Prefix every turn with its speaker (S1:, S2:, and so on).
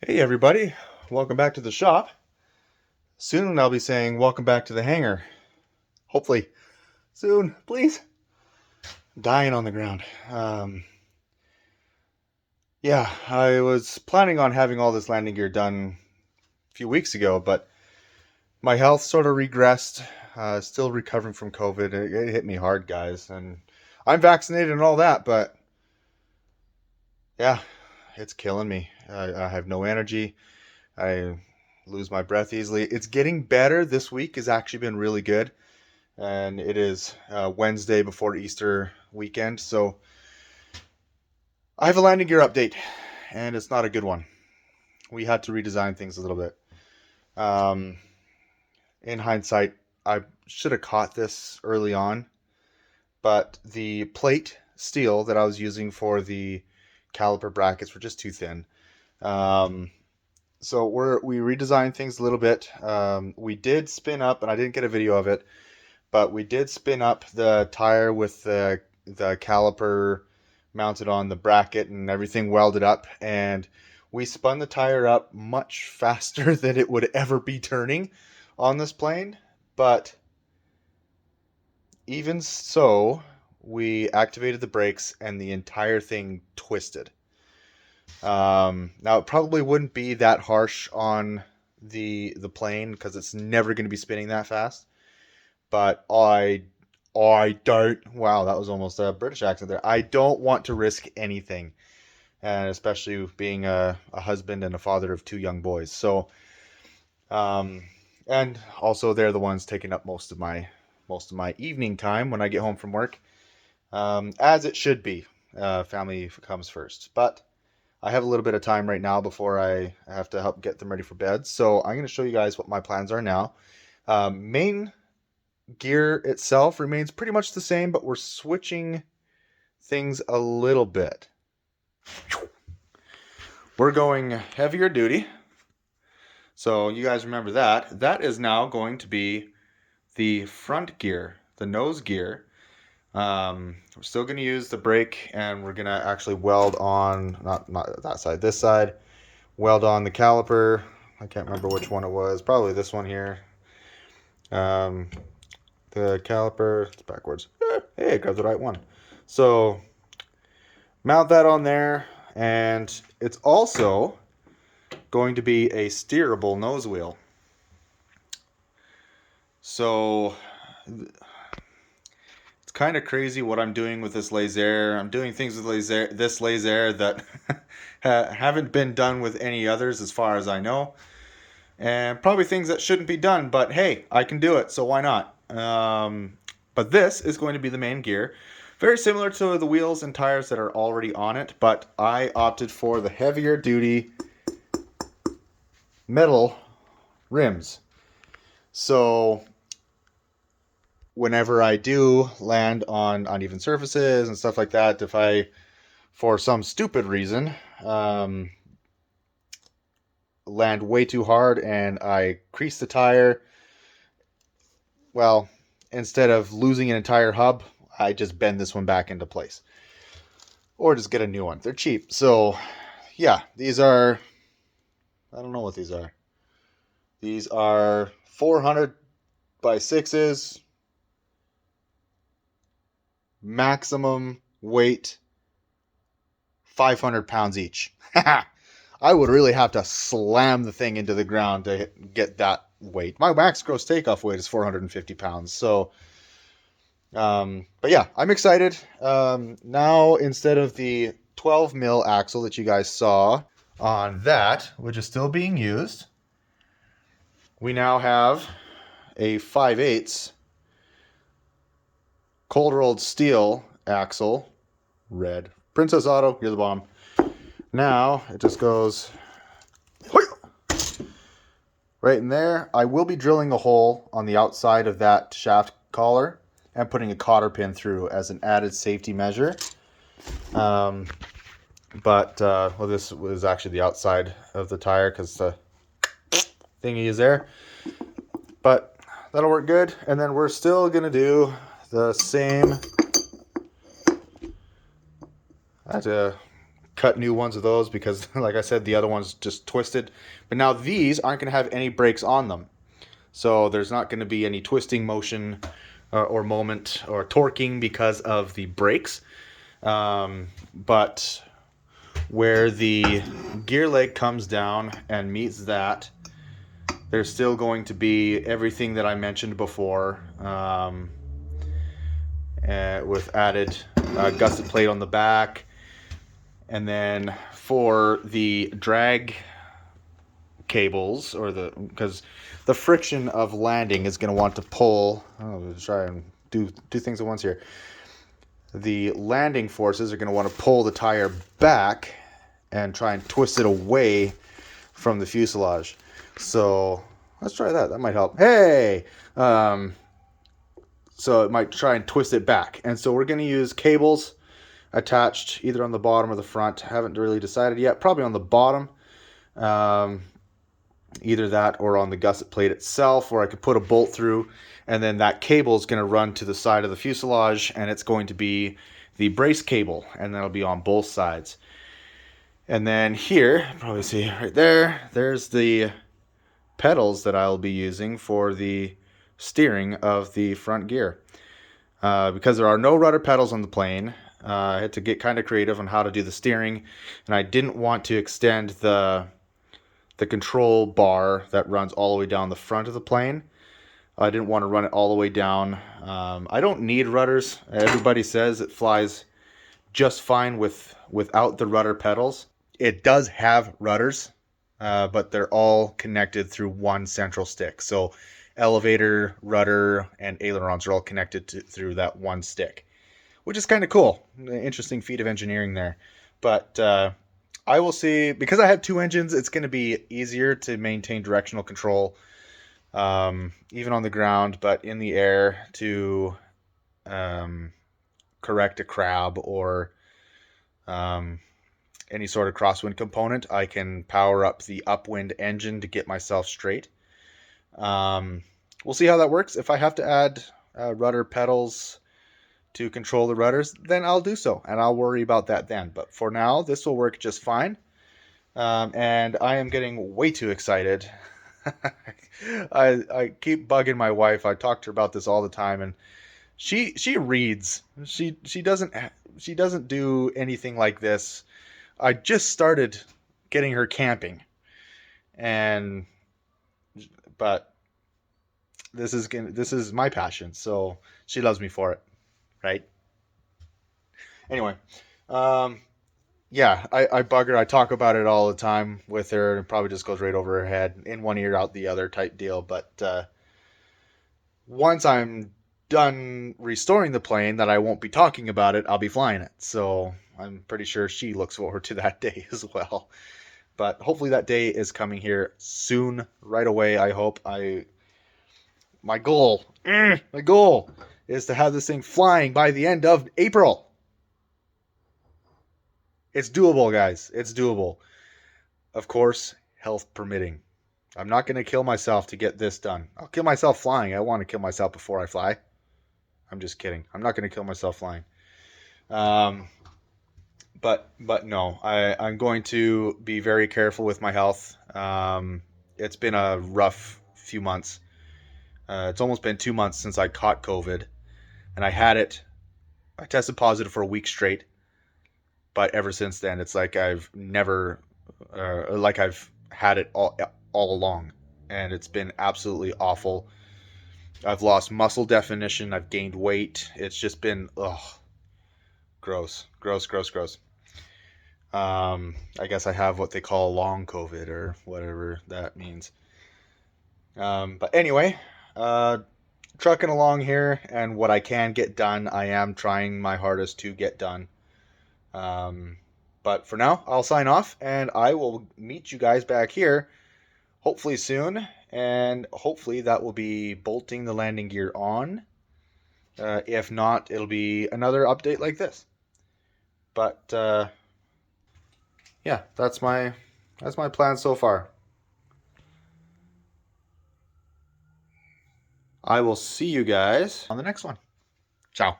S1: Hey everybody, welcome back to the shop. Soon I'll be saying welcome back to the hangar. Hopefully soon, please. Dying on the ground. Yeah, I was planning on having all this landing gear done a few weeks ago, but my health sort of regressed. Still recovering from COVID. It hit me hard, guys, and I'm vaccinated and all that, but yeah, it's killing me. I have no energy. I lose my breath easily. It's getting better. This week has actually been really good. And it is Wednesday before Easter weekend. So I have a landing gear update, and it's not a good one. We had to redesign things a little bit. Um, in hindsight, I should have caught this early on, but the plate steel that I was using for the caliper brackets were just too thin. Um, so we redesigned things a little bit. We did spin up, and I didn't get a video of it, but we did spin up the tire with the caliper mounted on the bracket and everything welded up, and we spun the tire up much faster than it would ever be turning on this plane. But even so, we activated the brakes and the entire thing twisted. Now it probably wouldn't be that harsh on the plane because it's never going to be spinning that fast. But I don't. Wow, that was almost a British accent there. I don't want to risk anything, and especially being a husband and a father of two young boys. So, um, and also they're the ones taking up most of my evening time when I get home from work, as it should be. Family comes first, but I have a little bit of time right now before I have to help get them ready for bed. So I'm going to show you guys what my plans are now. Main gear itself remains pretty much the same, but we're switching things a little bit. We're going heavier duty. So you guys remember that. That is now going to be the front gear, the nose gear. We're still going to use the brake, and we're going to actually weld on, not that side, this side, weld on the caliper. I can't remember which one it was. Probably this one here. Um, the caliper, it's backwards. Hey, I grabbed the right one. So mount that on there, and it's also going to be a steerable nose wheel. So it's kind of crazy what I'm doing with this laser. I'm doing things with this laser that haven't been done with any others as far as I know. And probably things that shouldn't be done, but hey, I can do it, so why not? But this is going to be the main gear. Very similar to the wheels and tires that are already on it, but I opted for the heavier duty metal rims. So whenever I do land on uneven surfaces and stuff like that, if I, for some stupid reason, land way too hard and I crease the tire, well, instead of losing an entire hub, I just bend this one back into place. Or just get a new one. They're cheap. So, yeah, these are, I don't know what these are. These are 400 by 6s, maximum weight 500 pounds each. I would really have to slam the thing into the ground to get that weight. My max gross takeoff weight is 450 pounds. So, but yeah, I'm excited. Now, instead of the 12 mil axle that you guys saw on that, which is still being used, we now have a 5/8 cold rolled steel axle, red. Princess Auto, you're the bomb. Now it just goes right in there. I will be drilling a hole on the outside of that shaft collar and putting a cotter pin through as an added safety measure. Well, this was actually the outside of the tire because the thingy is there. But that'll work good. And then we're still going to do the same. I had to cut new ones of those because, like I said, the other ones just twisted. But now these aren't going to have any brakes on them. So there's not going to be any twisting motion or moment or torquing because of the brakes. But where the gear leg comes down and meets that, there's still going to be everything that I mentioned before, with added gusset plate on the back. And then for the drag cables, or because the friction of landing is going to want to pull. Let's try and do things at once here. The landing forces are going to want to pull the tire back and try and twist it away from the fuselage. So let's try that. That might help. Hey! So it might try and twist it back. And so we're going to use cables attached either on the bottom or the front. Haven't really decided yet. Probably on the bottom. Either that or on the gusset plate itself, or I could put a bolt through, and then that cable is going to run to the side of the fuselage, and it's going to be the brace cable, and that'll be on both sides. And then here, probably see right there, there's the pedals that I'll be using for the steering of the front gear. Because there are no rudder pedals on the plane, I had to get kind of creative on how to do the steering, and I didn't want to extend the control bar that runs all the way down the front of the plane. I didn't want to run it all the way down. I don't need rudders. Everybody says it flies just fine without the rudder pedals. It does have rudders, but they're all connected through one central stick. So elevator, rudder, and ailerons are all connected through that one stick, which is kind of cool. An interesting feat of engineering there. But I will see, because I have two engines, it's going to be easier to maintain directional control, even on the ground, but in the air to correct a crab or any sort of crosswind component. I can power up the upwind engine to get myself straight. We'll see how that works. If I have to add rudder pedals to control the rudders, then I'll do so, and I'll worry about that then. But for now, this will work just fine. And I am getting way too excited. I keep bugging my wife. I talk to her about this all the time, and she reads. She doesn't do anything like this. I just started getting her camping, but this is my passion, so she loves me for it, right? Anyway, yeah, I bug her. I talk about it all the time with her, and it probably just goes right over her head, in one ear, out the other type deal. But once I'm done restoring the plane, that I won't be talking about it, I'll be flying it. So I'm pretty sure she looks forward to that day as well. But hopefully that day is coming here soon, right away. I hope. My goal is to have this thing flying by the end of April. It's doable, guys. It's doable. Of course, health permitting. I'm not going to kill myself to get this done. I'll kill myself flying. I want to kill myself before I fly. I'm just kidding. I'm not going to kill myself flying. But no, I'm going to be very careful with my health. It's been a rough few months. It's almost been 2 months since I caught COVID, and I tested positive for a week straight. But ever since then, it's like I've never, like I've had it all along, and it's been absolutely awful. I've lost muscle definition. I've gained weight. It's just been, gross. I guess I have what they call long COVID, or whatever that means. But anyway, trucking along here, and what I can get done, I am trying my hardest to get done. But for now, I'll sign off, and I will meet you guys back here hopefully soon, and hopefully that will be bolting the landing gear on. If not, it'll be another update like this. But yeah, that's my plan so far. I will see you guys on the next one. Ciao.